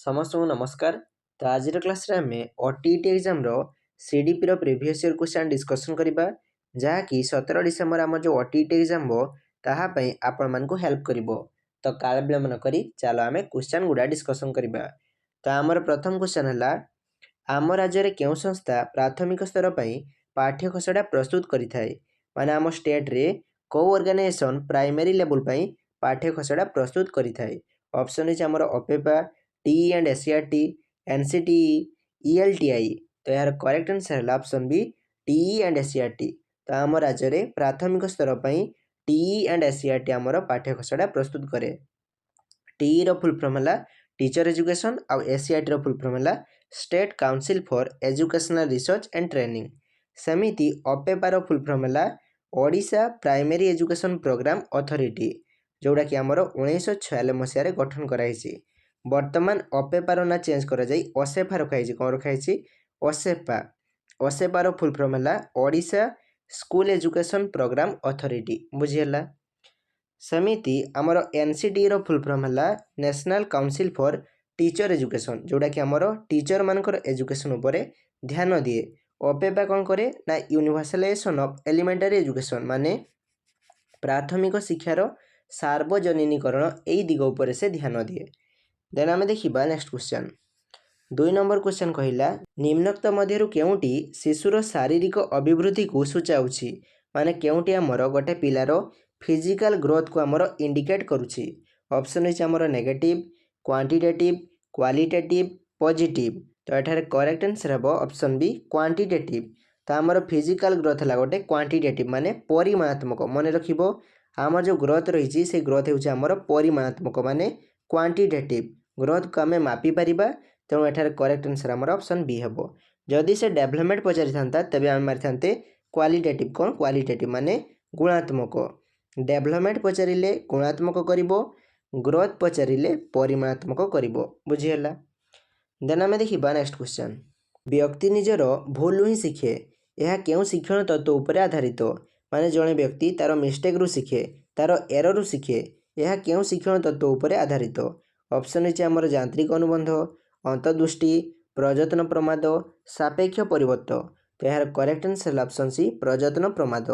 समस्त को नमस्कार। तो आज क्लास रे आमे ओटीईटी एग्जाम रो सीडीपी रो प्रीवियस ईयर क्वेश्चन डिस्कशन करिबा जहा कि 17 डिसेंबर आम जो ओटीईटी एग्जाम हो ताहा पई आपण मन को हेल्प करिवो। तो काल विलंब न करी चलो आमे क्वेश्चन गुडा डिस्कशन करिबा। तो हमर प्रथम क्वेश्चन हला आम राज्य रे केउ संस्था प्राथमिक स्तर पई पाठ्य खसडा प्रस्तुत करि थाए माने आम स्टेट रे को ऑर्गेनाइजेशन प्राइमरी लेवल पई पाठ्य खसडा प्रस्तुत करि थाए। ऑप्शन इज हमर ओपेपा TE and SCERT NCTE ELTI. तो यार करेक्ट आंसर है option B TE and SCERT. तो आम राज्य रे प्राथमिक स्तर पई टीई एंड एससीईआरटी आमर पाठ्य खसडा प्रस्तुत करे। टीई रो फुल फॉर्म हला टीचर एजुकेशन और एससीईआरटी रो फुल फॉर्म हला state council for educational research and training. सेमिति ओपेपा रो फुल फॉर्म हला Odisha primary education programme authority जोड़ा कि आमर 1996 मसीह गठन कराई। वर्तमान ओपेपार ना चेंज करा जाई ओसेफा रखाई। कौन रखाई ओसेफा। ओसेपार फुल फॉर्म है Odisha school education programme authority बुझीगला। सेमिति आमर एनसीटी रो फुल फॉर्म है national council for teacher education जोड़ा कि आमर टीचर मानकर एजुकेशन उपरे ध्यान दिए। ओपेपा कौन करे ना यूनिवर्सलाइजेशन ऑफ एलिमेंटरी एजुकेशन माने प्राथमिक शिक्षार सार्वजनीकरण यही दिग उपरे से ध्यान दिए। देन आमे देखिबा नेक्स्ट क्वेश्चन। 2 नंबर क्वेश्चन कहिला निम्नोक्त मध्यरु केउटी शिशुर शारीरिक अभिवृद्धि को सूचाउछि माने केउटी हमर गोटे पिलारो फिजिकल ग्रोथ को हमर इंडिकेट करूछि। ऑप्शन इज हमर नेगेटिव क्वांटिटेटिव क्वालिटेटिव पॉजिटिव। तो एठारे करेक्ट आंसर हबो ऑप्शन बी क्वांटिटेटिव। तो हमर फिजिकल ग्रोथ हला गोटे क्वांटिटेटिव माने परिमाणात्मक। मन रखिबो हमर जो ग्रोथ रहिछि से ग्रोथ हेउछि हमर परिमाणात्मक माने क्वांटिटेटिव। ग्रोथ को आम मापी पारिबा तेणु एठारे करेक्ट आंसर हमर ऑप्शन बी हेबो। जदि से डेवलपमेंट पचारि थांता तबे आम मारि थांते क्वालिटेटिव। कौन क्वालिटेटिव माने गुणात्मक। डेवलपमेंट पचारिले गुणात्मक करिवो ग्रोथ पचारिले परिमाणात्मक करिवो बुझीगला। देन आमे देखिबा नेक्स्ट क्वेश्चन। व्यक्ति निजर भूल ही शिखे यह केउ शिक्षण तत्व उपरे आधारित माने जणे व्यक्ति तार मिस्टेक रु शिखे तार एरर रु शिखे यह केउ शिक्षण तत्व उपरे आधारित। ऑप्शन इज हमर यांत्रिक अनुबंध अंतर्दृष्टि प्रयत्न प्रमाद सापेक्ष परिवर्तन। तो यार करेक्ट आंसर ऑप्शन सी प्रयत्न प्रमाद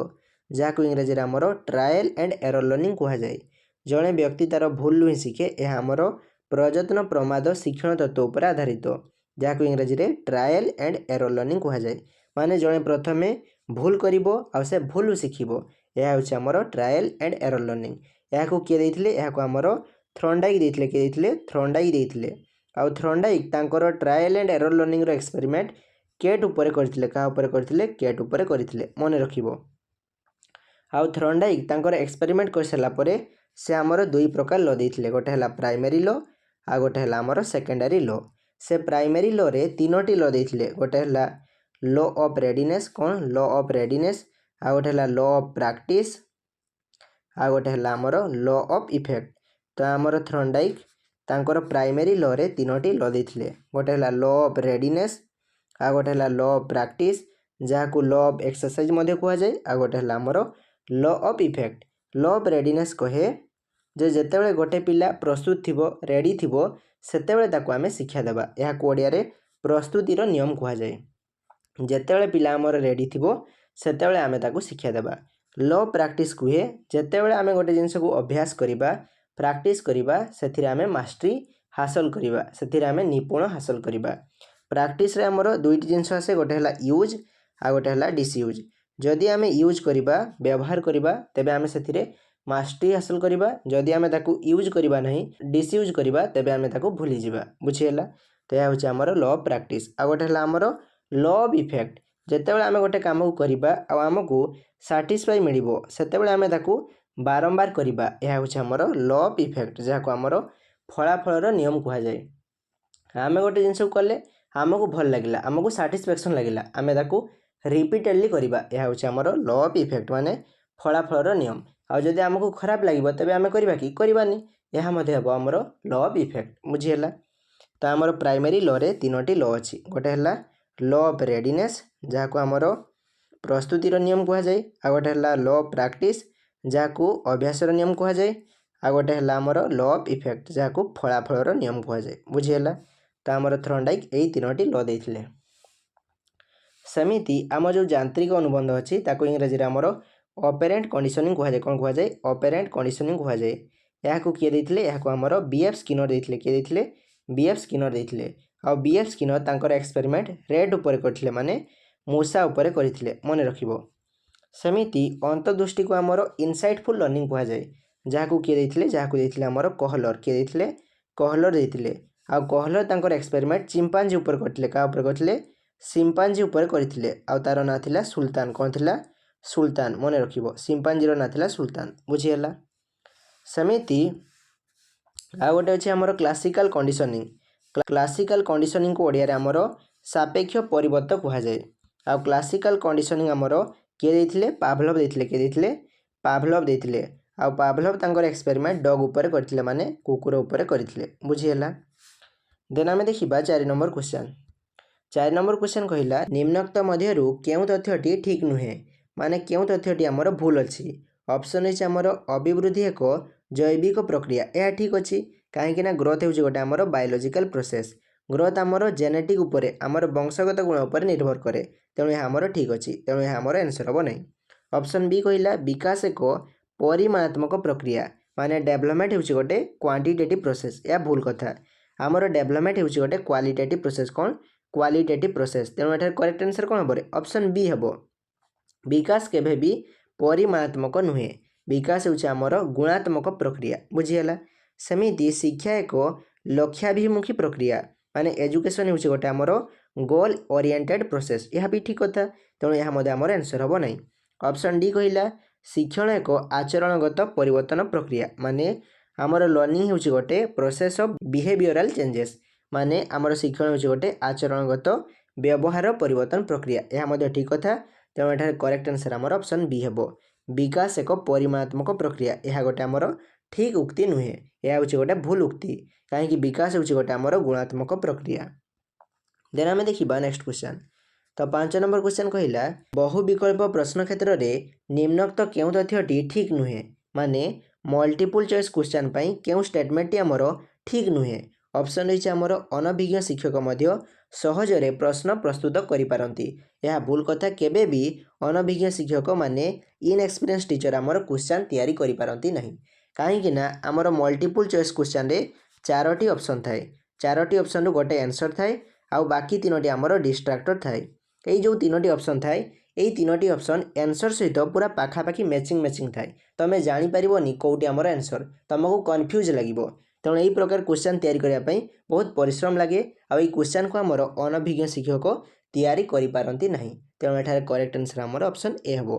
जहाँ इंग्रजी रे हमर ट्रायल एंड एरर लर्निंग कहा जाए। जड़े व्यक्ति तार भूल ही शिखे यह हमर प्रयत्न प्रमाद शिक्षण तत्व उपरे आधारित जहाँ इंग्रजी रे ट्रायल एंड एरर लर्निंग कहा जाए। माने जड़े प्रथमे भूल करिवो आ से भूल शिखिबो यह होछि हमर ट्रायल एंड एरर लर्निंग। यहाँ किए देइथिले यहाँ को हमर थ्रॉन्डाइक देइथिले किए देइथिले थ्रॉन्डाइक देइथिले आउ थ्रॉन्डाइक तांकर ट्रायल एंड एरर लर्निंग रो एक्सपेरिमेंट केट उपरे करथिले का उपरे करथिले केट उपरे करथिले मन रखिबो। आउ थ्रॉन्डाइक तांकर एक्सपेरिमेंट कर सला परे से हमर दुई प्रकार ल देइथिले गोटे हला प्राइमरी ल आ गोटे हला हमर सेकेंडरी ल। से प्राइमरी ल रे तीनोटी ल देइथिले गोटे हला लॉ ऑफ रेडीनेस कौन लॉ ऑफ रेडीनेस आ गोटे हला लॉ ऑफ प्रैक्टिस आ गोटे हला हमर लॉ ऑफ इफेक्ट। तो हमर थ्रॉन्डाइक तांकर प्राइमरी लॉ रे तीनोटी लॉ देथिले गोटे हला लॉ ऑफ रेडीनेस आ गोटे हला लॉ ऑफ प्रैक्टिस जहाँ को लॉ ऑफ एक्सरसाइज मध्ये कहा जाए आ गोटे हला हमर law of effect. Law of readiness कहे जे जेतेबेले गोटे पिला प्रस्तुत थिबो रेडी थिबो सेतेबेले ताको आमे शिक्षा देबा यह कोडिया रे प्रस्तुतिर नियम कहा जाए। जेतेबेले पिला हमर रेडी थिबो सेतेबेले आमे ताको शिक्षा देबा। लॉ प्रैक्टिस कहे जेतेबेले आमे गोटे जिंस को अभ्यास करिबा प्रैक्टिस करिबा सेथिरे आमे मास्टरी हासिल करिबा सेथिरे आमे निपुण हासिल करिबा। प्रैक्टिस रे हमर दुईटी जिंस आसे गोटे हला यूज आ गोटे हला डिसयूज। जदि आमे यूज करिबा व्यवहार करिबा तेबे आमे सेथिरे मास्टरी हासिल करिबा जदि आमे ताको यूज करिबा नहीं डिसयूज करिबा तेबे आमे ताको भूली जिबा बुझियला। तो यह होछि हमर लॉ ऑफ प्रैक्टिस आ गोटे हला हमर लॉ ऑफ इफेक्ट। जेतेबेले आमे गोटे काम को करिबा आ हमको सैटिस्फाई मिलिबो सेतेबेले आमे ताको बारंबार करिबा यह होछि हमर लॉ ऑफ इफेक्ट जहाँ को हमर फलाफल नियम कहा जाए। आमे गोटे जिंस को कले हमको भल लगिला हमको सैटिस्फैक्शन लगिला आमे ताको रिपीटेडली करिबा यह होछि हमर लॉ ऑफ इफेक्ट माने फलाफल नियम। आ जदि हमको खराब लागिबो तबे आमे करिबा कि करिबानी यह मध्ये हबो हमर लॉ ऑफ इफेक्ट बुझियला। तो हमर प्राइमरी लॉ रे तीनोटी लॉ अछि गोटे हला लॉ ऑफ रेडीनेस जहाँ को हमर प्रस्तुतिर नियम कहा जाए आ गोटे हला लॉ ऑफ प्रैक्टिस जहाँ को अभ्यासर नियम कहा जाए आ गोटे हला हमर लॉ ऑफ इफेक्ट जहाँ को फलाफल नियम कहा जाए बुझियला। तो आमर थर्नडाइक यही 3टी ल देइथिले। सेमिति आम जो यांत्रिक अनुबंध अच्छी ताको इंग्रजी आमर ऑपरेंट कंडीशनिंग कह जाए। कौन कह जाए? ऑपरेंट कंडीशनिंग कह जाए। यहाँ किए देइथिले? यहाँ आमर बीएफ स्किनर देइथिले। किए देइथिले? बीएफ स्किनर देइथिले। आ बीएफ स्किनर तांकर एक्सपेरिमेंट रेड ऊपर करथिले, माने मूषा ऊपर करथिले, मन रखिबो। सेमिति अंतर्दृष्टि को आमर इनसाइटफुल लर्निंग कह जाए। जहाँ किए देइथिले? जहाँ देइथिले आमर कहलर। किए देइथिले? कहलर देइथिले। आ कहलर तांकर एक्सपेरिमेंट चिंपांजी ऊपर करथिले। का ऊपर करथिले? सिंपांजी ऊपर करथिले। आ तार ना थिला सुल्तान। कौन थिला? सुल्तान, मन रखिबो। सिंपांजीर ना थिला सुल्तान। बुझीगला? सेमिति आ गोटे अछि हमर क्लासिकल कंडीशनिंग। क्लासिकल कंडीशनिंग को ओडिया रे हमर सापेक्ष परिवर्तन कह जाए। आ क्लासिकल कंडीशनिंग हमर किए देइथिले? पाभलव देइथिले। किए देइथिले? पाभलव देइथिले। आ पाभलव तांकर एक्सपेरिमेंट डॉग ऊपर करथिले, माने कुकुर ऊपर करथिले। बुझीगला? देन आमे देखिबा 4 नंबर क्वेश्चन। 4 नंबर क्वेश्चन कहिला निम्नोक्त मध्यरु केउ तथ्यटी ठीक नुहे, माने केउ तथ्यटी हमर भूल अछि। ऑप्शन अछि हमर अभिवृद्धि एक जैविक प्रक्रिया। यह ठीक अछि, कहीं ना ग्रोथ होउछि गोटे हमर बायोलॉजिकल प्रोसेस। ग्रोथ हमर जेनेटिक ऊपर हमर वंशगत गुण ऊपर निर्भर करे, तेणु यह हमर ठीक अछि। तेणु यह हमर आंसर हबो नै। ऑप्शन बी कहिला विकास एक परिमाणात्मक प्रक्रिया, माने डेवलपमेंट होउछि गोटे क्वांटिटेटिव प्रोसेस। यह भूल कथा। हमर डेवलपमेंट होउछि गोटे क्वालिटेटिव प्रोसेस। कौन? Qualitative process. तेणु एठार करेक्ट आंसर कौन हबो? ऑप्शन बी हबो। विकास केबे भी परिमाणात्मक नुहे। विकास होउछि हमर गुणात्मक प्रक्रिया। बुझीगला? सेमिति शिक्षा एक लक्ष्याभिमुखी प्रक्रिया, माने एजुकेशन होउछि गोटे हमर गोल ओरिएंटेड प्रोसेस। यह भी ठीक कथा। तेणु यह मध्य हमर आंसर हबो नै। ऑप्शन डी कहिला शिक्षण एक आचरणगत परिवर्तन प्रक्रिया, माने हमर लर्निंग होउछि गोटे प्रोसेस ऑफ बिहेवियरल चेंजेस, माने हमर शिक्षण होउछि गोटे आचरणगत व्यवहार परिवर्तन प्रक्रिया। यह मध्य ठीक कथा। तेणु एठार करेक्ट आंसर हमर ऑप्शन बी हबो। विकास एक परिमाणात्मक प्रक्रिया। यह गोटे हमर ठीक उक्ति नुहे। यह होउछि गोटे भूल उक्ति, काहेकि विकास होउछि गोटे हमर गुणात्मक प्रक्रिया। देन आमे देखिबा नेक्स्ट क्वेश्चन। तो 5 नंबर क्वेश्चन कहिला बहु विकल्प प्रश्न क्षेत्र रे निम्नोक्त केउ तथ्यटी ठीक नुहे, माने मल्टीपल चॉइस क्वेश्चन पई केउ स्टेटमेंट हमर ठीक नुहे। ऑप्शन रहिछि हमर अनभिज्ञ शिक्षक मध्य सहजरे प्रश्न प्रस्तुत करि पारंती। यह भूल कथा। केबे भी अनभिज्ञ शिक्षक माने इनएक्सपीरियंस टीचर हमर क्वेश्चन तैयारी करि पारंती नहीं, काहेकि ना हमर मल्टीपल चॉइस क्वेश्चन रे 4टी ऑप्शन थाए। 4टी ऑप्शन रो गोटे आंसर थाए, आ बाकी 3टी हमर डिस्ट्रैक्टर थाए। एई जो 3टी ऑप्शन थाए, एई 3टी ऑप्शन आंसर सहित पूरा पाखापाखी मैचिंग थाए। तमे जानि परिबोनी कोउटी हमर आंसर, तुमको कन्फ्यूज लागिबो। तेणु यही प्रकार क्वेश्चन तैयारी करिया पई बहुत परिश्रम लागे। आ एई क्वेश्चन को हमर अनभिज्ञ शिक्षक तैयारी करि पारंती नहीं। तेणु एठार करेक्ट आंसर हमर ऑप्शन ए हबो।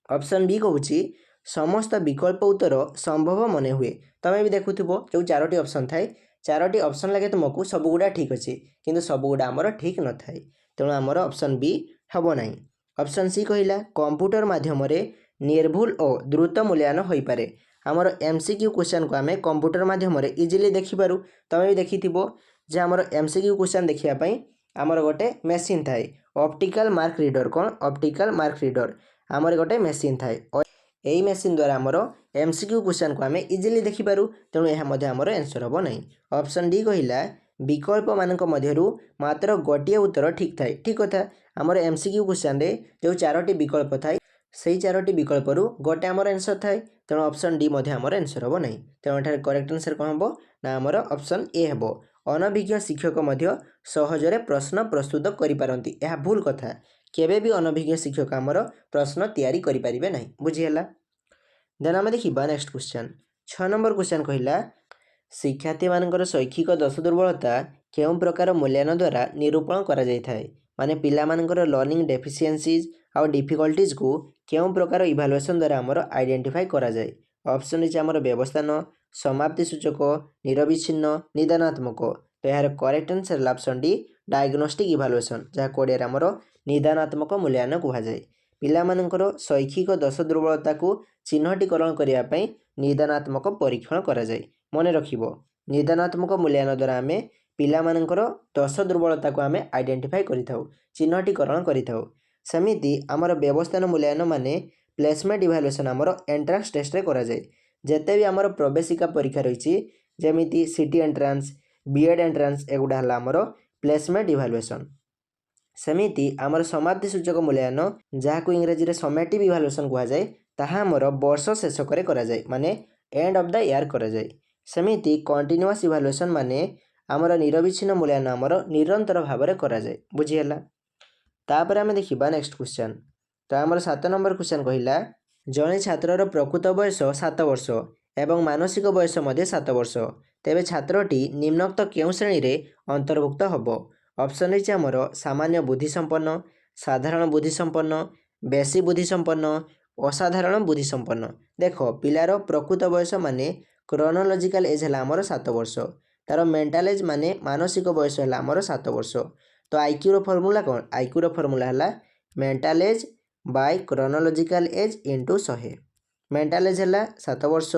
ऑप्शन बी कहूछि समस्त विकल्प उत्तर संभव मने हुए। तमे भी देखुथिबो जो 4टी ऑप्शन थाए, 4टी ऑप्शन लगे तुमको सबगुडा ठीक अछि, किंतु सबगुडा हमर ठीक न थाए। तेणु हमर ऑप्शन बी हबो नाही। ऑप्शन सी कहिला कंप्यूटर माध्यम रे निर्भुल और द्रुत मूल्यांकन होई पारे। हमर एमसीक्यू क्वेश्चन को आमे कंप्यूटर माध्यम रे इजीली देखि पारु। तमे भी देखिथिबो जे हमर एमसीक्यू क्वेश्चन देखिया पई हमर गोटे मशीन थाए, ऑप्टिकल मार्क रीडर। कोन? ऑप्टिकल मार्क रीडर हमर गोटे मशीन थाए। एई मशीन द्वारा हमर एमसीक्यू क्वेश्चन को आमे इजीली देखि पारु। तेणु यह मध्य हमर आंसर हबो नाही। ऑप्शन डी कहिला विकल्प मानक मध्यरु मात्र गोटिए उत्तर ठीक थाए। ठीक कथा। हमर एमसीक्यू क्वेश्चन रे जो 4टी विकल्प थाए, सेई 4टी विकल्प रु गोटे हमर आंसर थाए। तेणु ऑप्शन डी मध्य हमर आंसर हबो नाही। तेणु एठार करेक्ट आंसर कोन हबो ना हमर ऑप्शन ए हबो। अनभिज्ञ शिक्षक मध्य सहजरे प्रश्न प्रस्तुत करि पारंती। यह भूल कथा। केबे भी अनभिज्ञ शिक्षक हमर प्रश्न तैयारी करि परिबे नाही। बुझियला? देन आमे देखिबा नेक्स्ट क्वेश्चन। 6 नंबर क्वेश्चन कहिला शिक्षार्थी मानकर शैक्षिक दोष दुर्बलता केउ प्रकार मूल्यांकन द्वारा निरूपण करा जाय थाए, माने पिला मानकर लर्निंग डेफिशिएंसीज आ डिफिकल्टीज को केउ प्रकार इवैल्यूएशन द्वारा हमर आइडेंटिफाई करा जाय। ऑप्शन अछि हमर व्यवस्थान, समाप्ति सूचक, निरविच्छिन्न, निदानात्मक। तो यार correct answer option D diagnostic evaluation, जहा कोडिया हमर निदानात्मक मूल्यांकन कहा जाय। पिला मानकर शैक्षिक दोष दुर्बलता को चिन्हटीकरण करिया पई निदानात्मक परीक्षण करा जाय। मने रखिबो निदानात्मक मूल्यांकन द्वारा आमे पिला मानकर दोष दुर्बलता को आमे आइडेंटिफाई करिथाउ, चिन्हटीकरण करिथाउ। समिति हमर व्यवस्थान मूल्यांकन माने प्लेसमेंट इवैल्यूएशन हमर एंट्रांस टेस्ट रे करा जाय। जेते भी हमर प्रवेशिका परीक्षा रहिछि, जेमिति सिटी एंट्रांस, बीएड एंट्रांस एगुड़ा है आमर प्लेसमेंट इभालुएसन। सेमिति आमर समाप्ति सूचक मूल्यांकन जहाँ इंग्रेजी समेटिव इभालुएसन कहुए ताहा आमर वर्ष शेषक माने एंड ऑफ द ईयर कराए। सेमिति कंटिन्यूअस इभालुएसन माने आमर निरविच्छिन्न मूल्यांकन आमर निरंतर भाव में कराए। बुझीगला। तापर आम देखा नेक्स्ट क्वेश्चन। तो आमर 7 नंबर क्वेश्चन कहला जड़े छात्रर प्रकृत बयस 7 वर्ष एवं मानसिक बयस 7 वर्ष तेबे छात्रटी निम्नोक्त केउं श्रेणी रे अंतर्भुक्त हब। ऑप्शन रही आमर सामान्य बुद्धि संपन्न, साधारण बुद्धि संपन्न, बेसी बुद्धि संपन्न, असाधारण बुद्धि संपन्न। देख पिलार प्रकृत बयस माने क्रोनोलॉजिकल एज है आमर 7 वर्ष, तार मेंटल एज माने मानसिक बयस है आमर 7 वर्ष। तो आईक्यू रो फॉर्मूला कौन? आईक्यू रो फॉर्मूला है mental as by chronological age into 100। Mental as है 7 वर्ष,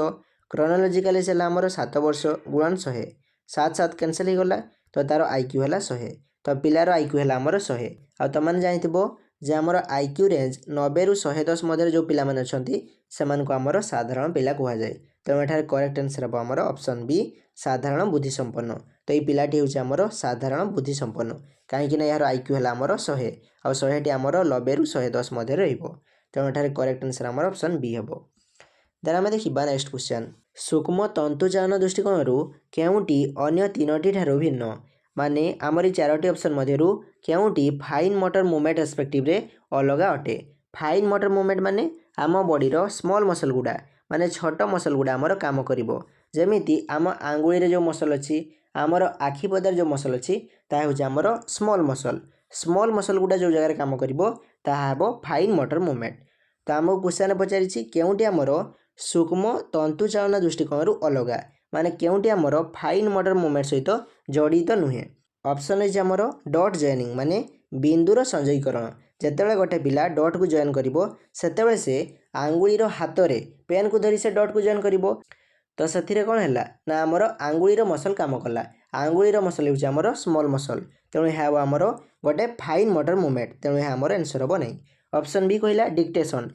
क्रोनोलॉजिकल एज है आमर 7 वर्ष गुणन 100, 7 कैनसल हो गला तो तार आईक्यू है 100। तो पिलार आईक्यू है आमर 100। आ तुमने जानथिबो जे आमर आईक्यू रेंज 90 रु 110 मध्य जो पिला माने अछंती सेमान को आमर साधारण पिला कहा जाए। तेणु एठार करेक्ट आंसर हम आमर ऑप्शन बी साधारण बुद्धि संपन्न। तो ये पिलाटी हूँ आमर साधारण बुद्धि संपन्न कहीं यार आईक्यू है आमर 100 आ 100 आमर 90 रु 110 मध्य तेणु एठार करेक्ट आंसर आमर ऑप्शन बी हम। देन आम देखा नेक्स्ट क्वेश्चन। सूक्ष्म तंतुचालन दृष्टिकोण केउंटी अन्य 3टी ठारू भिन्न माने आमरी 4टी ऑप्शन मध्यरु केउंटी फाइन मोटर मूवमेंट रेस्पेक्टिव रे अलग अटे। फाइन मोटर मूवमेंट माने आम बॉडी स्मॉल मसल गुड़ा माने छोट मसल गुड़ा आमर काम करिवो। जेमिति आम आंगुली रे जो मसल अच्छी आमर आखि पदार जो मसल अच्छी ताहा होची आमर स्मॉल मसल। स्मॉल मसल गुड़ा जो जगह काम करिवो ताहा हेबो फाइन मोटर मूवमेंट। तो आमको क्वेश्चन पचारिछि केउंटी आमर सूक्ष्म तंतुचालन दृष्टिकोण अलग माने केउंटी आमर फाइन मोटर मूवमेंट सहित जड़ित नुहे। ऑप्शन है आमर डॉट जॉइनिंग माने बिंदुर संजयीकरण। जितेबाला गोटे पिला डॉट को जॉइन करिवो सेतेबाला से आंगुलीर हाथ में पेन को धरी से डॉट को जॉइन करिवो। तो से कौन है ना आमर आंगुलीर मसल काम कला। आंगुलीर मसल होची आमर स्मॉल मसल तेणु यह आमर गोटे फाइन मोटर मूवमेंट तेणु यह आमर आंसर हम नहीं। ऑप्शन बी कहला डिक्टेशन।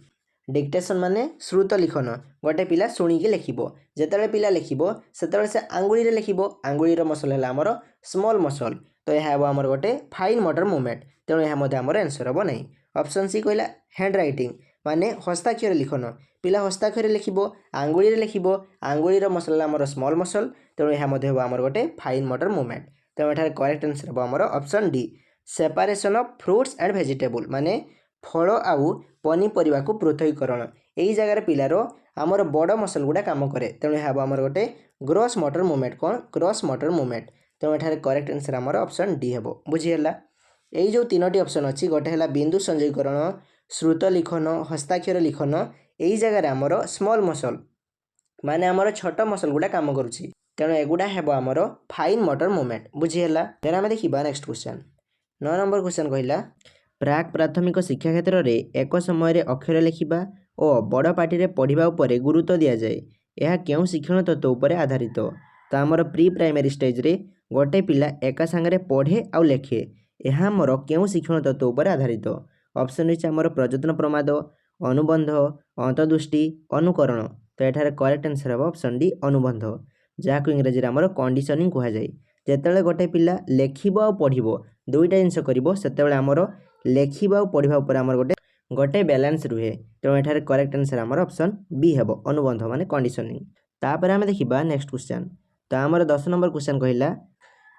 डिक्टेशन माने श्रुत लिखन गोटे पिला शुणिकी लिखिबो। जेतेबाला पिला लिखिबो सेतेबाला से आंगुली रे लिखिबो। आंगुलीर मसल है आमर स्मॉल मसल तो यह आमर गोटे फाइन मोटर मूवमेंट तेणु यह आमर आंसर हम नहीं। ऑप्शन सी कहला हैंड राइटिंग माने हस्ताक्षर लिखन पिला हस्ताक्षर लिखिबो आंगुली रे लिखिबो। आंगुलीर मसल आमर स्मॉल मसल तेणु यह आमर गोटे फाइन मोटर मूवमेंट तेणु एठार करेक्ट आंसर हम आमर option D separation of fruits and vegetable माने फल आउ पनीपरिया को पृथकीकरण। यही जगार पिलार आमर बड़ मसल गुड़ा काम करे तेणु यह आमर गोटे ग्रॉस मोटर मूवमेंट। कौन? ग्रॉस मोटर मूवमेंट तेणु एठार करेक्ट आंसर आमर ऑप्शन डी हम। बुझीगला। यही जो 3टी ऑप्शन अच्छी गोटे है बिंदु संजयीकरण, श्रुत लिखन, हस्ताक्षर लिखन। यही जगार आमर स्मॉल मसल माने आमर छोट मसल गुड़ा काम करुछि तेणु एगुड़ा है आमर फाइन मोटर मूवमेंट। बुझीगला। देन आम देखा नेक्स्ट क्वेश्चन। 9 नंबर क्वेश्चन कहला प्राक प्राथमिक शिक्षा क्षेत्र में एक समय अक्षर लिखा और बड़ पार्टी पढ़ा उपर गुरुत्व दि जाए यह क्यों शिक्षण तत्व उपर आधारित। तो आमर प्री प्राइमरी स्टेज रे गोटे पिला एका सांगरे पढ़े आउ लेखे यह आमर क्यों शिक्षण तत्व उपर आधारित। ऑप्शन रही आमर प्रयत्न प्रमाद, अनुबंध, अंतदृष्टि, अनुकरण। तो यह करेक्ट आंसर हम ऑप्शन डी अनुबंध जहाँ इंग्रजी आमर कंडीशनिंग कहुए। जितेबाला गोटे पिला लेखिब आ पढ़िब दुईटा जिनस करिवो सेतेबाला आमर लेखिबा और पढ़िबा ऊपर आमर गोटे बैलेंस रुहे तेणु एठार करेक्ट आंसर आमर ऑप्शन बी हेबो अनुबंध माने कंडीशनिंग। तापर आमे देखिबा नेक्स्ट क्वेश्चन। तो आमर 10 नंबर क्वेश्चन कहला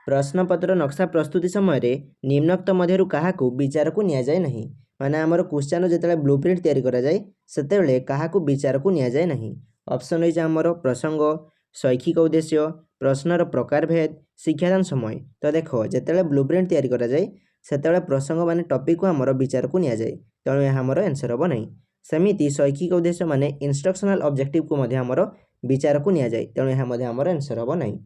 प्रश्नपत्र नक्शा प्रस्तुति समय रे निम्नोक्त मध्यरु काहाकू विचार को निया जाय नहीं माने आमर क्वेश्चन जेतेबेले ब्लूप्रिंट तैयारी करा जाय सेतेबेले काहाकू विचार को निया जाय नहीं। ऑप्शन रही आमर प्रसंग, शैक्षिक उद्देश्य, प्रश्नर प्रकार भेद, शिक्षादान समय। तो देखो जितेबाला ब्लूप्रिंट तैयारी करा जाय सेतेबेले प्रसंग माने टॉपिक को आमर विचार को निया जाय तेणु यह आमर आंसर हम नहीं। सेमिति शैक्षिक उद्देश्य माने इंस्ट्रक्शनल ऑब्जेक्टिव को मध्य आमर विचार को निया जाय तेणु यह आमर आंसर हम नहीं।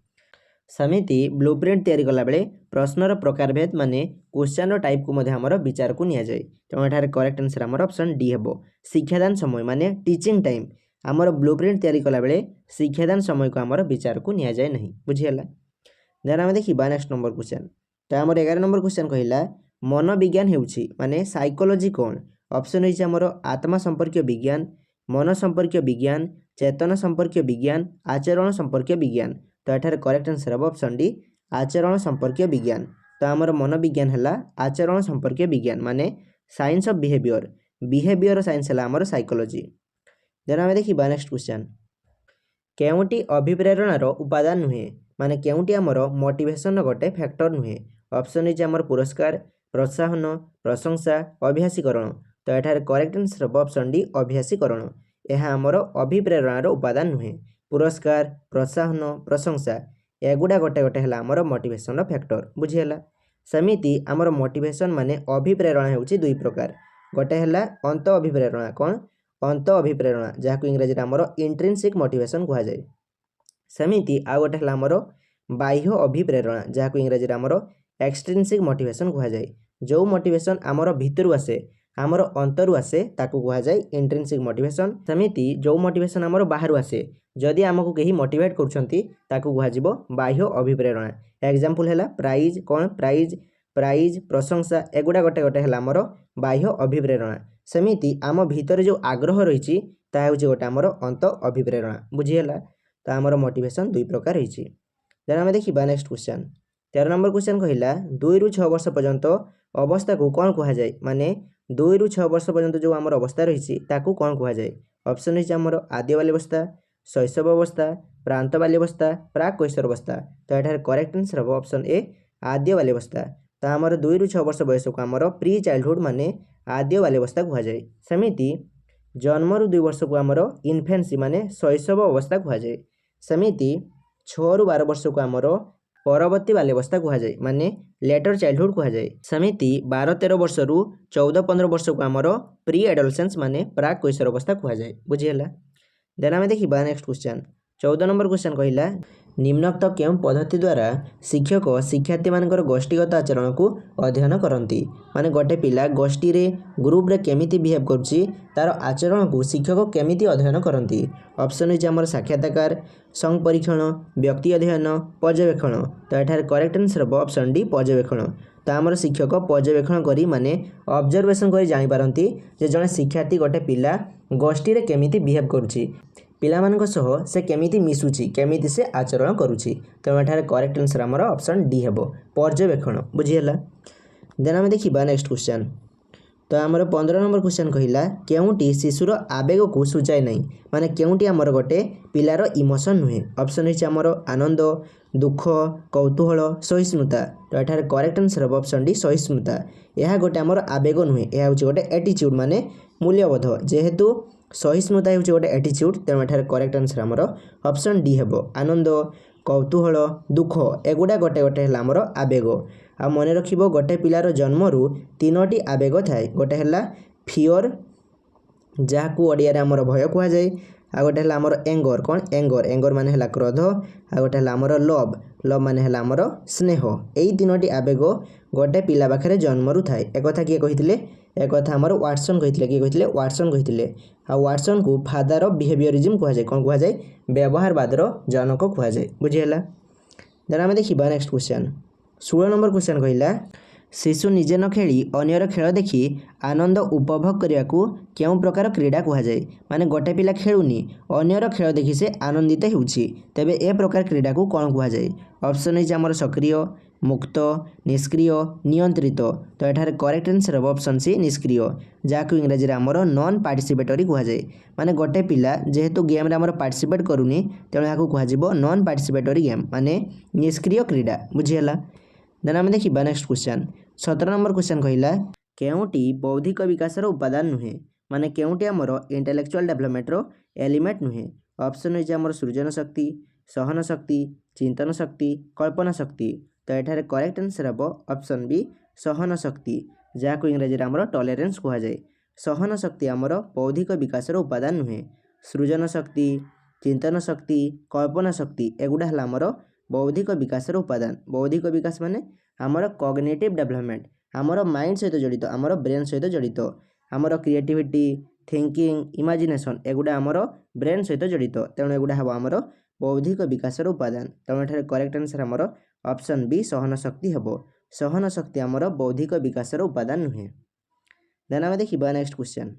सेमिति ब्लूप्रिंट तैयारी कला बेले प्रश्नर प्रकार भेद माने क्वेश्चन टाइप को मध्य आमर विचार को निया जाय तेणु एठार करेक्ट आंसर आमर ऑप्शन डी हेबो। शिक्षादान समय माने टीचिंग टाइम आमर ब्लूप्रिंट तैयारी कला बेले शिक्षादान समय को आमर विचार को निया जाय नहीं। बुझीगला। देन आमे देखिबा नेक्स्ट नंबर क्वेश्चन। तो आमर 11 नंबर क्वेश्चन कहला मनोविज्ञान हेउछि माने साइकोलॉजी कौन। ऑप्शन रही आमर आत्मा संपर्कीय विज्ञान, मन संपर्कीय विज्ञान, चेतना संपर्कीय विज्ञान, आचरण संपर्कीय विज्ञान। तो एठार करेक्ट आंसर हम ऑप्शन डी आचरण संपर्कीय विज्ञान। तो आमर मनोविज्ञान है आचरण संपर्कीय विज्ञान माने science of behaviour. Behaviour science है आमर साइकोलॉजी। देन आम देखा नेक्स्ट क्वेश्चन केउटी अभिप्रेरणार उपादान नुहे माने केउटी आमर मोटिवेशन गोटे फैक्टर नुहे। ऑप्शन है आमर पुरस्कार प्रोत्साहन प्रशंसा अभ्यासीकरण। तो यहाँ करेक्ट आंसर हम ऑप्शन डी अभ्यासीकरण। यह आमर अभिप्रेरणार उपादान नुहे। पुरस्कार प्रोत्साहन प्रशंसा एगुड़ा गोटे गोटे है आमर मोटिवेशन फैक्टर बुझीगला। सेमिति आमर मोटिवेशन माने अभिप्रेरणा होउछि दुई प्रकार। गोटे है अंत अभिप्रेरणा कौन अंत अभिप्रेरणा जहाँ इंग्रजी आमर इंट्रिंसिक मोटिवेशन कह जाए। सेमिति आ गोटे है आमर बाह्य अभिप्रेरणा जहाँ इंग्रजी आमर एक्सट्रिंसिक मोटिवेशन कह जाए। जो मोटिवेशन आमर भितर आसे आमर अंतरु आसे ताकू कह जाए इंट्रिंसिक मोटिवेशन। सेमिति जो मोटिवेशन आमर बाहर आसे जदि आमको कहीं मोटिवेट करुछंती ताकू कह बाह्य अभिप्रेरणा। एग्जांपल है प्राइज कौन प्राइज प्राइज प्रशंसा एगुड़ा गोटे गोटे है आमर बाह्य अभिप्रेरणा। सेमिति आम भितर जो आग्रह रही गोटे आमर अंत अभिप्रेरणा बुझीगला। तो आमर मोटिवेशन दुई प्रकार रही। देन आम देखा नेक्स्ट क्वेश्चन 13 नंबर क्वेश्चन कहला 2 ରୁ 6 वर्ष पर्यंत अवस्था को कौन कह जाए माने 2 ରୁ 6 वर्ष पर्यंत जो आमर अवस्था रही ताकू कौन कह जाए। ऑप्शन रही आमर आद्य बाल्यावस्था शैशव अवस्था प्रांत बाल्यावस्था प्राक कैशोर अवस्था। तो यहाँ करेक्ट आंसर हम ऑप्शन ए आद्य बाल्यावस्था। तो आमर 2 ରୁ 6 वर्ष बयस को आमर प्री चाइल्डहुड माने आद्य बाल्यावस्था कह जाए। सेमिति जन्म रू 2 वर्ष को आमर इन्फेन्सी माने शैशव अवस्था कह जाए। सेमिति 6 ରୁ 12 वर्ष को आमर परवर्ती बाल्यावस्था कह जाए माने लेटर चाइल्डहुड कह जाए। सेमिति 12-13 वर्ष रु 14-15 वर्ष को आमर प्री एडोलसेंस माने प्राक कैशोर अवस्था कह जाए बुझीगला। देन आम देखा नेक्स्ट क्वेश्चन 14 नंबर क्वेश्चन कहला निम्नोक्त केउं पद्धति द्वारा शिक्षक शिक्षार्थी मानकर गोष्ठीगत आचरण को अध्ययन करती माने गोटे पिला गोष्ठी रे ग्रुप रे केमिति बिहेव करुछि तार आचरण को शिक्षक केमिति अध्ययन करती। ऑप्शन है आमर साक्षात्कार संग परीक्षण व्यक्ति अध्ययन पर्यवेक्षण। तो यहाँ करेक्ट आंसर हम ऑप्शन डी पर्यवेक्षण। तो आमर शिक्षक पर्यवेक्षण करी माने ऑब्जर्वेशन करी जानि पारंती जे जने शिक्षार्थी गोटे पिला गोष्ठी रे केमिति बिहेव करुछि पिलामानक सह से केमिति मिसुछि केमिति से आचरण करुछि। तो यहाँ करेक्ट आंसर आमर ऑप्शन डी हेबो पर्यवेक्षण बुझीगला। देन आम देखा नेक्स्ट क्वेश्चन। तो आमर 15 नंबर क्वेश्चन कहला केउंटी शिशुर आवेग को सूचाए नहीं माने केउंटी आमर गोटे पिलार इमोशन नुहे। ऑप्शन है आमर आनंद दुख कौतूहल सहिष्णुता। तो यहाँ करेक्ट आंसर हम ऑप्शन डी सहिष्णुता। यह गोटे आमर आवेग नुहे यह हूँ गोटे एटीट्यूड माने मूल्यबोध जेहेतु सहिष्णुता हूँ गोटे एटीट्यूड तेणु यहाँ करेक्ट आंसर आमर ऑप्शन डी हेबो आनंद कौतूहल दुख एगुड़ा गोटे गोटे है आमर आवेग। आ मन रखिबो गोटे पिलार जन्मरू 3टी आवेग थाए गोटे है फियर जहाँ को ओडिया रे आमर भय कह जाए। आ गोटे है आमर एंगर कौन एंगर एंगर माने है क्रोध। आ गोटे है आमर लव लव माने है आमर स्नेह। यही 3टी आवेग गोटे पिला पाखे जन्मरू थाए। एक कथा किए कहिथिले एक कथा आमर वाटसन कहिथिले किए कहिथिले वाटसन कहिथिले। आ वाटसन को फादर ऑफ बिहेवियरिज्म कह जाए कौन कह जाए व्यवहारवादर जनक कह जाए बुझीगला। देन आम देखा नेक्स्ट क्वेश्चन 16 नंबर क्वेश्चन कहला शिशु निजे न खेली अन्यर खेल देखी आनंद उपभोग करने को क्यों प्रकार क्रीड़ा कह जाए माने गोटे पिला खेलुनी अन्यर खेल देखी से आनंदित होउछि तेबे ए प्रकार क्रीड़ा को कौन कह जाए। ऑप्शन है आमर सक्रिय मुक्त निष्क्रिय नियंत्रित। तो यहाँ करेक्ट आंसर हम ऑप्शन सी निष्क्रिय जहाँ इंग्रजी आमर नॉन पार्टिसिपेटरी कह जाए माने गोटे पिला जेहेतु गेम रे आमर पार्टिसिपेट करूनी तेणु यहाँ कह नॉन पार्टिसिपेटरी गेम माने निष्क्रिय क्रीड़ा बुझीगला। देन आम देखा नेक्स्ट क्वेश्चन 17 नंबर क्वेश्चन कहला केउंटी बौद्धिक विकासर उपादान नुहे माने केउंटी आमर इंटेलेक्चुअल डेवलपमेंट रो एलिमेंट नुहे। ऑप्शन है आमर सृजन शक्ति सहन शक्ति चिंतन शक्ति कल्पना शक्ति। तो यहाँ करेक्ट आंसर हम ऑप्शन बी सहन शक्ति जहाँ इंग्रजी आमर टॉलरेंस कह जाए। सहन शक्ति आमर बौद्धिक विकासर उपादान नुहे। सृजन शक्ति चिंतन शक्ति कल्पना शक्ति एगुड़ा है आमर बौद्धिक विकासर उपादान। बौद्धिक विकास माने आमर कॉग्निटिव डेवलपमेंट आमर माइंड सहित जड़ित आमर ब्रेन सहित जड़ित आमर क्रिएटिविटी थिंकिंग इमेजिनेशन एगुड़ा आमर ब्रेन सहित जड़ित तेणु एगुड़ा हम आमर बौद्धिक विकासर उपादान। तेणु यहाँ करेक्ट आंसर आमर ऑप्शन बी सहन शक्ति हम। सहन शक्ति आमर बौद्धिक विकासर उपादान नुहे। देन आम देखा नेक्स्ट क्वेश्चन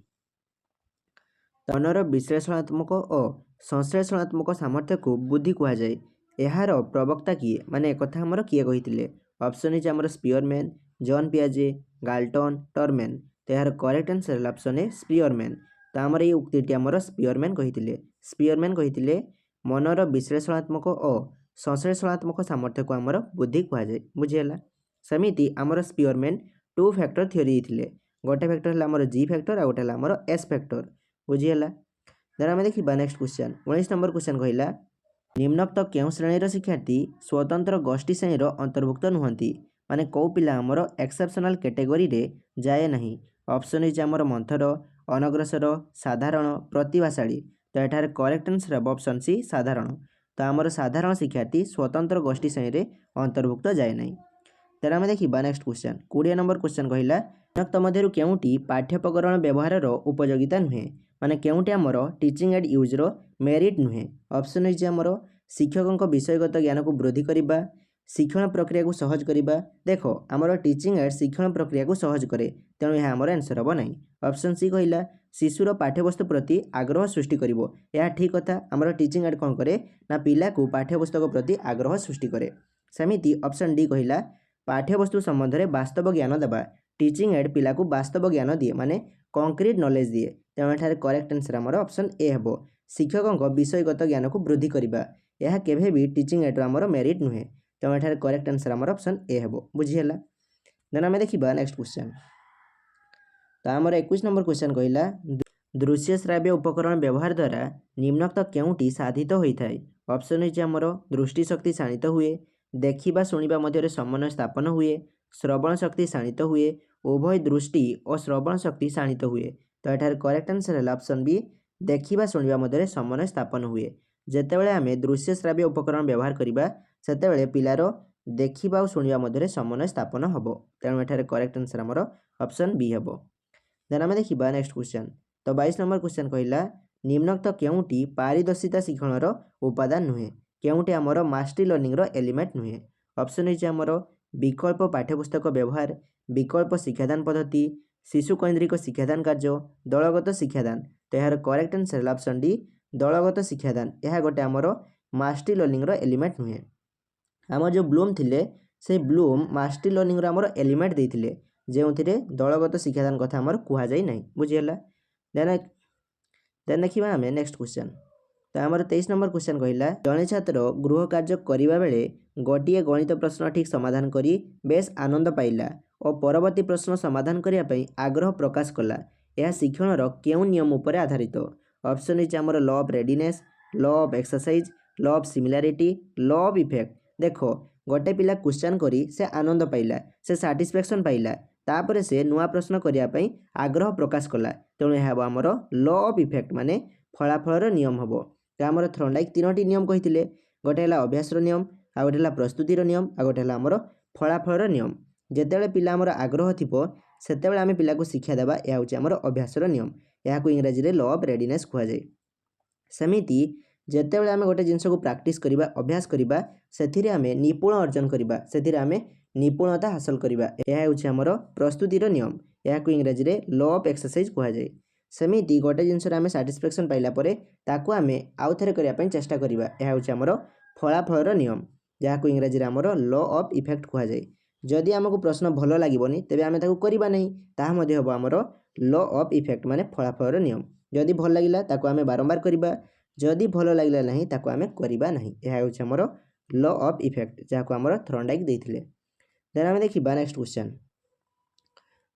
मनर विश्लेषणात्मक और संश्लेषणात्मक सामर्थ्य को बुद्धि कह जाए यार प्रवक्ता किए माने एक आमर किए कही ऑप्शन इज आमर स्पियरमैन जॉन पियाजे गाल्टन टर्मेन तो यार correct answer option A Spearman तो आमर ये उक्ति आमर स्पियरमैन कही मनर विश्लेषणात्मक और संश्लेषणात्मक सामर्थ्य को आमर बुद्धि कहुए बुझीगला सेमती आमर स्पियरमैन 2 फैक्टर थ्योरी देते गोटे फैक्टर है आमर जी फैक्टर आ गोटे आमर एस फैक्टर बुझीगला देन आम देखा नेक्स्ट क्वेश्चन 19 नंबर क्वेश्चन कहला निम्नोक्त केउं श्रेणीर शिक्षार्थी स्वतंत्र गोष्ठी श्रेणीर अंतर्भुक्त नुहति माने कौ पिला आमर एक्सेप्शनल कैटेगरी रे जाए नहीं ऑप्शन इज आमर मंथर अनग्रसर साधारण प्रतिभाशाली तो यहाँ करेक्ट आंसर हम ऑप्शन सी साधारण तो आमर साधारण शिक्षार्थी स्वतंत्र गोष्ठी श्रेणी रे अंतर्भुक्त जाए नहीं तेरे आम देखा नेक्स्ट क्वेश्चन 20 नंबर क्वेश्चन कहला निम्नोक्त मध्यरु केउंटी पाठ्यपकरण व्यवहार उपयोगिता नुहे माने केउंटी आमर टीचिंग एड यूज रो मेरिट नुहे ऑप्शन इज आमर शिक्षकों विषयगत ज्ञान को वृद्धि करने शिक्षण प्रक्रिया को सहज करने देख आमर टीचिंग एड शिक्षण प्रक्रिया को सहज करे तेणु यह आमर आंसर हम ना ऑप्शन सी कहला शिशुर पाठ्यवस्तु प्रति आग्रह सृष्टि करिवो यह ठीक कथा आमर टीचिंग एड कौन करे ना पिला को पाठ्यपुस्तक प्रति आग्रह सृष्टि करे सेमिति ऑप्शन डी कहला पाठ्यवस्तु संबंध में वास्तव ज्ञान देवा टीचिंग एड पिला को वास्तव ज्ञान दिए माने कंक्रीट नॉलेज दिए तेणु यहाँ करेक्ट आंसर आमर ऑप्शन ए हम शिक्षकों विषयगत ज्ञान को वृद्धि करने यह केवे भी टीचिंग एड आमर मेरिट नुहे तेणु यहाँ करेक्ट आंसर आमर ऑप्शन ए हम बुझीगला देन आम देखा नेक्स्ट क्वेश्चन तो आमर 21 नंबर क्वेश्चन कहला दृश्य श्राव्य उपकरण व्यवहार द्वारा निम्नोक्त केउंटी साधित होता है ऑप्शन इज आमर दृष्टिशक्ति शाणित हुए देखा शुणा मध्य समन्वय स्थापन हुए श्रवण शक्ति शाणित हुए उभय दृष्टि और श्रवण शक्ति शाणित हुए तो यहाँ करेक्ट आंसर है ऑप्शन बी देखा शुणा मध्य समन्वय स्थापन हुए जितेबाला आम दृश्य श्राव्य उपकरण व्यवहार करवा से पिलार देखा और शुणा मध्य समन्वय स्थापन हम तेणु यहाँ करेक्ट आंसर आमर ऑप्शन बी हम देन आम देखा नेक्स्ट क्वेश्चन तो 22 नंबर क्वेश्चन कहला निम्नोक्त केउंटी पारदर्शिता शिक्षणर उपादान नुहे केउंटी आमर मास्टरी लर्निंग रो एलिमेंट नुहे ऑप्शन इज आमर विकल्प पाठ्यपुस्तक व्यवहार विकल्प शिक्षादान पद्धति शिशु केन्द्रिक शिक्षादान कार्य दलगत शिक्षादान तो यार करेक्ट आंसर ऑप्शन डी दलगत शिक्षादान यह गोटे आमर मास्टरी लर्निंग रो एलिमेंट नुहे आम जो ब्लूम थिले से ब्लूम मास्टरी लर्निंग रो आमर एलिमेंट देथिले जो दलगत शिक्षादान कथा आमर कह जाए ना बुझीगला देन देखा आम नेक्स्ट क्वेश्चन तो आमर 23 नंबर क्वेश्चन कहला जड़े छात्र गृह कार्य करने बेले गोटे गणित प्रश्न ठीक समाधान करी बेस आनंद पाइला और परवर्ती प्रश्न समाधान करने आग्रह प्रकाश कला यह शिक्षणर केउं नियम उपर आधारित ऑप्शन इज आमर law of readiness law of exercise law of similarity law of effect देख गोटे पिला क्वेश्चन करी से आनंद पाइला से साटिस्फैक्शन पाइला तापर से नुआ प्रश्न करने आग्रह प्रकाश कला तेणु यह आमर लॉ ऑफ इफेक्ट माने फलाफल नियम हम तो आमर थ्रॉन्डाइक 3टी नियम कही गोटे है अभ्यास नियम आ गोटे है प्रस्तुतिर नियम आ गोटे है आमर फलाफल नियम जितेबाला पिला आमर आग्रह थी से आम पिला को शिक्षा देवा यह हूँ आमर अभ्यास नियम यह इंग्राजी में लॉ ऑफ रेडीनेस कहुए सेमिति जितेबाला आम गोटे जिनस को प्रैक्टिस करवा अभ्यास करवा से आम निपुण अर्जन करवा से आम निपुणता हासिल करवा यह हूँ आमर प्रस्तुतिर नियम यह इंग्राजी में लॉ ऑफ एक्सरसाइज कहुए सेमिति गोटे जिनस आम साटिस्फैक्शन पाइला ताकू आम आउ थे करने चेष्टा करवा यह हूँ आमर फलाफल नियम जहाँ इंग्राजी में आमर लॉ ऑफ इफेक्ट कहुए जदि आमको प्रश्न भल लगे तेज आम करवा नहीं ताहा मध्य हम आमर लॉ ऑफ इफेक्ट माने फलाफल नियम जदि भल लगिला ताकू आम बारंबार करवा जदि भल लगिला नहीं ताकू आम करवा नहीं यह हूँ आमर लॉ ऑफ इफेक्ट जहाँ आमर थ्रॉन्डाइक देथिले देन आम देखा नेक्स्ट क्वेश्चन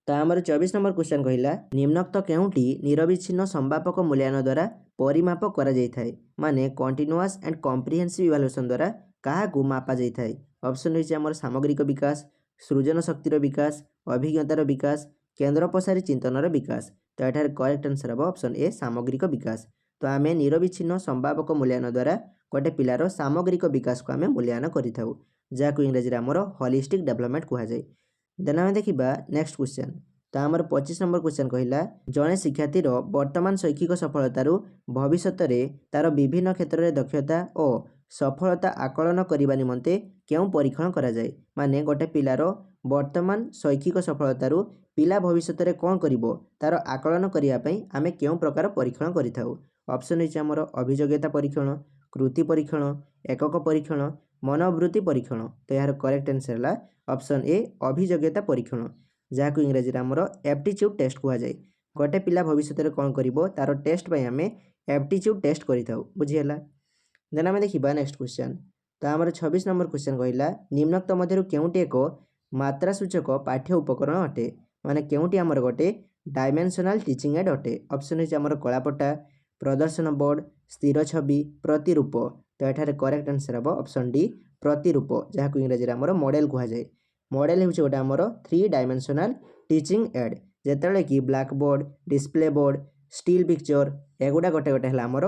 तो आमर 24 नंबर क्वेश्चन कहला निम्नोक्त केउंटी निरविच्छिन्न संवापक मूल्यांकन द्वारा परिमाप करा जायथाय माने कंटीन्यूअस एंड कॉम्प्रिहेंसिव इवैल्यूएशन द्वारा काहाकू मापा जायथाय ऑप्शन रही आमर सामग्रिक विकास सृजन शक्तिर विकास अभिज्ञतार विकास केन्द्र प्रसारी चिंतनर विकास तो यहाँ करेक्ट आंसर हम ऑप्शन ए सामग्रिक विकास तो आम निरविच्छिन्न संवापक मूल्यांकन द्वारा गोटे पिलार सामग्रिक विकास को आम मूल्यांकन करिथाउ जहाँ इंग्राजी में आमर होलिस्टिक डेवलपमेंट कहुए देन आम देखा नेक्स्ट क्वेश्चन तो आमर 25 नंबर क्वेश्चन कहला जड़े शिक्षार्थीर वर्तमान शैक्षिक सफलतार भविष्य में तार विभिन्न क्षेत्र में दक्षता और सफलता आकलन करने निमंते क्यों परीक्षण करा जाए माने गोटे पिलार वर्तमान शैक्षिक सफलतार पिला भविष्य में कौन करिवो तार आकलन करने आम क्यों प्रकार परीक्षण करिथाउ ऑप्शन इज आमर अभियोग्यता परीक्षण कृति परीक्षण, एकक परीक्षण, मनोवृत्ति परीक्षण। तो यार करेक्ट आंसर है ऑप्शन ए अभियोग्यता परीक्षण, जहाँ इंग्राजी में आमर एप्टीट्यूड टेस्ट कहुए। गोटे पिला भविष्य में कौन कर तार टेस्ट आम एप्टीट्यूड टेस्ट कर बुझीगला। देन आम देखा नेक्स्ट क्वेश्चन। तो आमर 26 नंबर क्वेश्चन कहला निम्नोक्त मध्य केउटी एक मात्रा सूचक पाठ्य उपकरण अटे, माने केउटी आमर गोटे डायमेंशनल टीचिंग एड अटे। ऑप्शन है आमर कलापटा, प्रदर्शन बोर्ड, स्थिर छवि, प्रतिरूप। तो यहाँ करेक्ट आंसर हम ऑप्शन डी प्रतिरूप, जहाँ इंग्राजी आमर मॉडल कहुए। मॉडल हूँ गोटे आमर 3 डायमेंशनल टीचिंग एड, जिते कि black board, display board, still picture एगुड़ा गोटे गोटे है आमर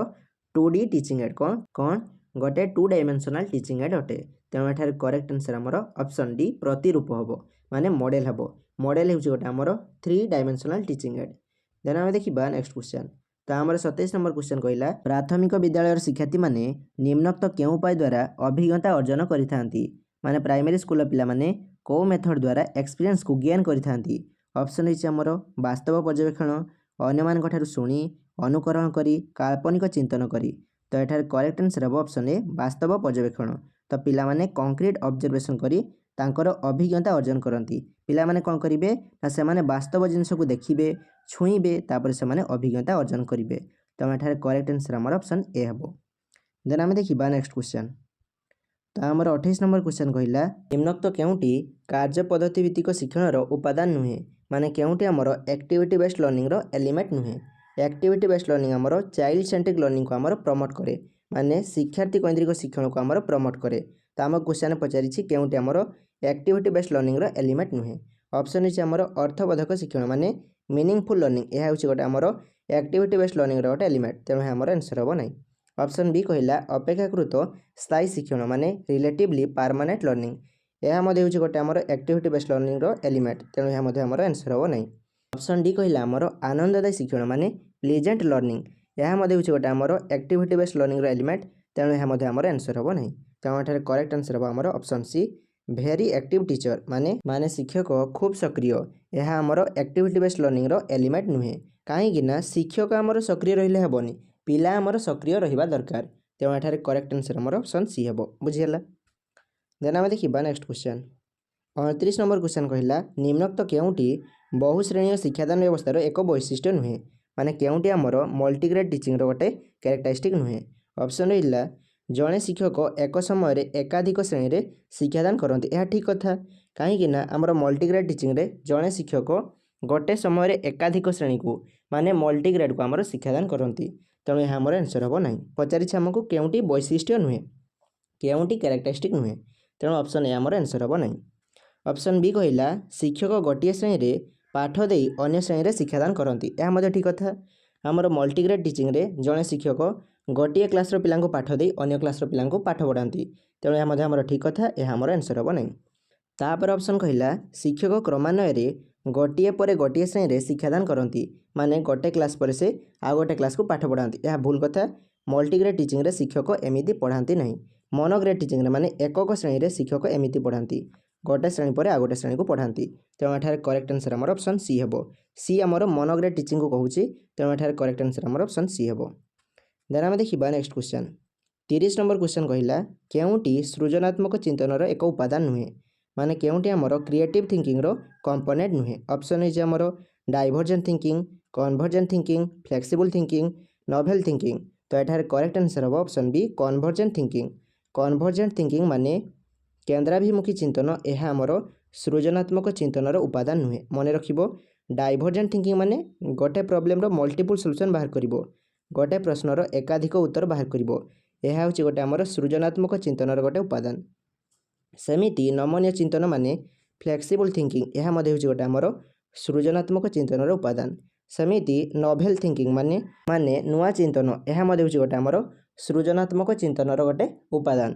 2D टीचिंग एड। कौन कौन गोटे 2 डायमेंशनल टीचिंग एड अटे। तेणु यहाँ करेक्ट आंसर आमर ऑप्शन डी प्रतिरूप हम, माने मॉडल हम। मॉडल हूँ गोटे आमर 3 डायमेंशनल टीचिंग एड। देन आम देखा नेक्स्ट क्वेश्चन। तो आमर 27 नंबर क्वेश्चन कहला प्राथमिक विद्यालय शिक्षार्थी माने निम्नोक्त केउ उपाय द्वारा अभिज्ञता अर्जन करिथांती, माने प्राइमरी स्कूल पिला माने को मेथड द्वारा एक्सपीरियंस को गेन करिथांती। ऑप्शन है आमर वास्तव पर्यवेक्षण, अन्यमान ठारू शुणी, अनुकरण करी, काल्पनिक चिंतन करी। तो यहाँ करेक्ट आंसर हम ऑप्शन ए वास्तव पर्यवेक्षण। तो पिला माने कंक्रीट ऑब्जर्वेशन करी तांकर अभिज्ञता अर्जन करती। पिला माने कौन करेंगे ना से वास्तव जिनस को देखिए, छुईबे, तापर से अभिज्ञता अर्जन करेंगे। तो यहाँ करेक्ट आंसर आमर ऑप्शन ए हम। देन आम देखा नेक्स्ट क्वेश्चन। तो आमर 28 नंबर क्वेश्चन कहला निम्नोक्त केउटी कार्य पद्धति भित्तिक शिक्षण उपादान नुहे, माने केउटी आमर एक्टिविटी बेस्ड लर्निंग रो एलिमेंट नुहे। एक्टिविटी बेस्ड लर्निंग आमर चाइल्ड सेंट्रिक लर्निंग को आमर प्रमोट करे, माने शिक्षार्थी केंद्रिक शिक्षण को आमर प्रमोट करे। तो आम क्वेश्चन पचारि केउटी आमर एक्टिविटी बेस्ड लर्निंग रो एलिमेंट नुहे। ऑप्शन है आमर अर्थबोधक शिक्षण माने मीनिंगफुल लर्निंग, यह हूँ गोटे आमर एक्टिविटी बेस्ड लर्निंग रो गोटे एलिमेंट। तेणु आमर आंसर हम ना। ऑप्शन बी कहला अपेक्षाकृत स्थायी शिक्षण माने रिलेटिवली परमानेंट लर्निंग, यह हूँ गोटे आमर एक्टिविटी बेस्ड लर्निंग रो एलिमेंट। तेणु यह आमर आंसर हम ना। ऑप्शन डी कहला आमर आनंददायी शिक्षण माने प्लीजेंट लर्निंग, यह हूँ गोटे आमर एक्टिविटी बेस्ड लर्निंग रो एलिमेंट। तेणु यह आमर आंसर हम ना। तेणु यहाँ करेक्ट आंसर हम आमर ऑप्शन सी भेरी एक्टिव टीचर, माने शिक्षक खूब सक्रिय, यह आमर एक्टिविटी बेस्ड लर्निंग रो एलिमेंट नुहे। कहीं शिक्षक आमर सक्रिय रहिले हेबनी, पिला आमर सक्रिय रहिबा दरकार। तेणु यहाँ करेक्ट आंसर आमर ऑप्शन सी हम, बुझीगला। देन आम देखा नेक्स्ट क्वेश्चन। 29 नंबर क्वेश्चन कहला निम्नोक्त केउटी बहुश्रेणी शिक्षादान व्यवस्थार एक वैशिष्ट्य नुहे, माने केउटी आमर मल्टीग्रेड टीचिंग रो गोटे कैरेक्टरिस्टिक नुहे। ऑप्शन रहा जड़े शिक्षक एक समय एकाधिक श्रेणी में शिक्षादान करती, यह ठीक कथा। कहीं आमर मल्टीग्रेड टीचिंग रे जड़े शिक्षक गोटे समय एकाधिक श्रेणी को माने मल्टीग्रेड को आमर शिक्षादान करती। तेणु यह आमर आंसर हम ना। पचारि आमको केउटी वैशिष्ट्य नुहे, केउटी कैरेक्टरिस्टिक नुहे। तेणु ऑप्शन ए आमर आंसर हम ना। ऑप्शन बी कहला शिक्षक गोटे श्रेणी में पाठ दे अन्य श्रेणी में शिक्षादान करती, यह ठीक कथा। आमर मल्टीग्रेड टीचिंग रे जड़े शिक्षक गोटे क्लास पिला पाठ दे अन्य क्लास पिला पाठ पढ़ाती। तेणु यह आमर ठीक कथा, यह आमर आंसर हम ना। तापर ऑप्शन कहला शिक्षक क्रमान्वय गोटे पर गोटे श्रेणी में शिक्षादान करती, माने गोटे क्लास पर से आ गोटे क्लास को पाठ पढ़ाती, यह भूल कथा। मल्टीग्रेड टीचिंग रे शिक्षक एमती पढ़ाती नहीं। मोनोग्रेड टीचिंग रे माने एकक श्रेणी में शिक्षक एमती पढ़ाती, गोटे श्रेणी पर आ गोटे श्रेणी को पढ़ाती। तेणु यहाँ करेक्ट आंसर आमर ऑप्शन सी हम। सी आमर मोनोग्रेड टीचिंग को कहूँ। तेणु यहाँ करेक्ट आंसर आमर ऑप्शन सी हम। देन आम देखा नेक्स्ट क्वेश्चन। 30 नंबर क्वेश्चन कहला केउटी सृजनात्मक चिंतनर एक उपादान नुहे, माने केउटी आमर क्रिएटिव थिंकिंग रो कंपोनेंट नुहे। ऑप्शन है आमर divergent thinking, convergent thinking, flexible thinking, novel thinking. तो यहाँ करेक्ट आंसर हम option B convergent thinking. Convergent thinking माने केन्द्राभिमुखी चिंतन, यह आमर सृजनात्मक चिंतनर उपादान नुहे। मन रखिबो डाइवर्जेंट थिंकिंग माने गोटे प्रॉब्लम रो मल्टीपल सॉल्यूशन बाहर करिवो, गोटे प्रश्नर एकाधिक उत्तर बाहर करिवो, यह हूँ गोटे आमर सृजनात्मक चिंतनर गोटे उपादान। सेमिति नमनीय चिंतन माने फ्लेक्सिबल थिंकिंग, यह हूँ गोटे आमर सृजनात्मक चिंतनर उपादान। सेमिति नोवेल थिंकिंग माने नुआ चिंतन, यह हूँ गोटे आमर सृजनात्मक चिंतनर गोटे उपादान।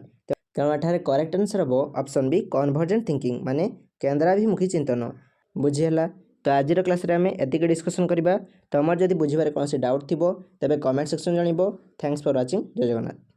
तेणु यहाँ करेक्ट आंसर हम ऑप्शन बी कन्वर्जेंट थिंकिंग माने केन्द्राभिमुखी चिंतन, बुझीगला। तो आज क्लास रे आम एतिक डिस्कसन करवा। तुम जदि बुझे कौन डाउट थी तेज कमेंट सेक्शन जानव। Thanks for watching. जय जगन्नाथ।